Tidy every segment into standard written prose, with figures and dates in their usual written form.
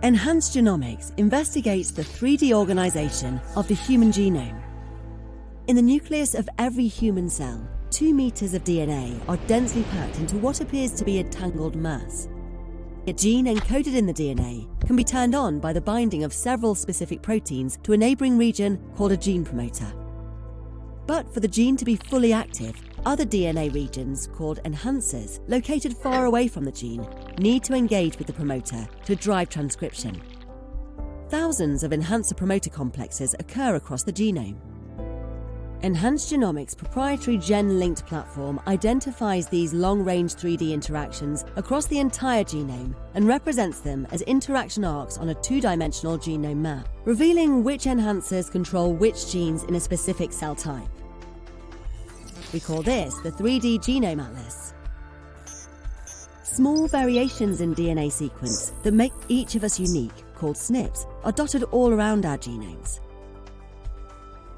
Enhanced genomics investigates the 3D organization of the human genome. In the nucleus of every human cell, 2 meters of DNA are densely packed into what appears to be a tangled mass. A gene encoded in the DNA can be turned on by the binding of several specific proteins to a neighboring region called a gene promoter. But for the gene to be fully active, other DNA regions, called enhancers, located far away from the gene, need to engage with the promoter to drive transcription. Thousands of enhancer-promoter complexes occur across the genome. Enhanced Genomics' proprietary gen-linked platform identifies these long-range 3D interactions across the entire genome and represents them as interaction arcs on a 2-dimensional genome map, revealing which enhancers control which genes in a specific cell type. We call this the 3D Genome Atlas. Small variations in DNA sequence that make each of us unique, called SNPs, are dotted all around our genomes.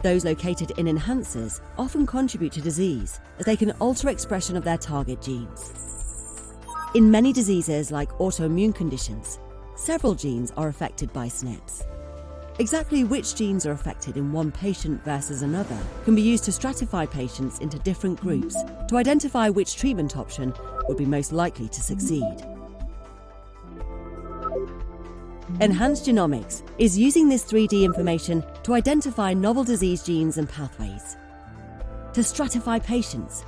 Those located in enhancers often contribute to disease, as they can alter expression of their target genes. In many diseases like autoimmune conditions, several genes are affected by SNPs. Exactly which genes are affected in one patient versus another can be used to stratify patients into different groups to identify which treatment option would be most likely to succeed. Enhanced Genomics is using this 3D information to identify novel disease genes and pathways, to stratify patients,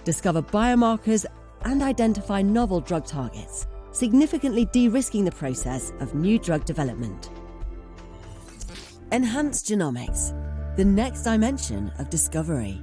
discover biomarkers, and identify novel drug targets, significantly de-risking the process of new drug development. Enhanced Genomics, the next dimension of discovery.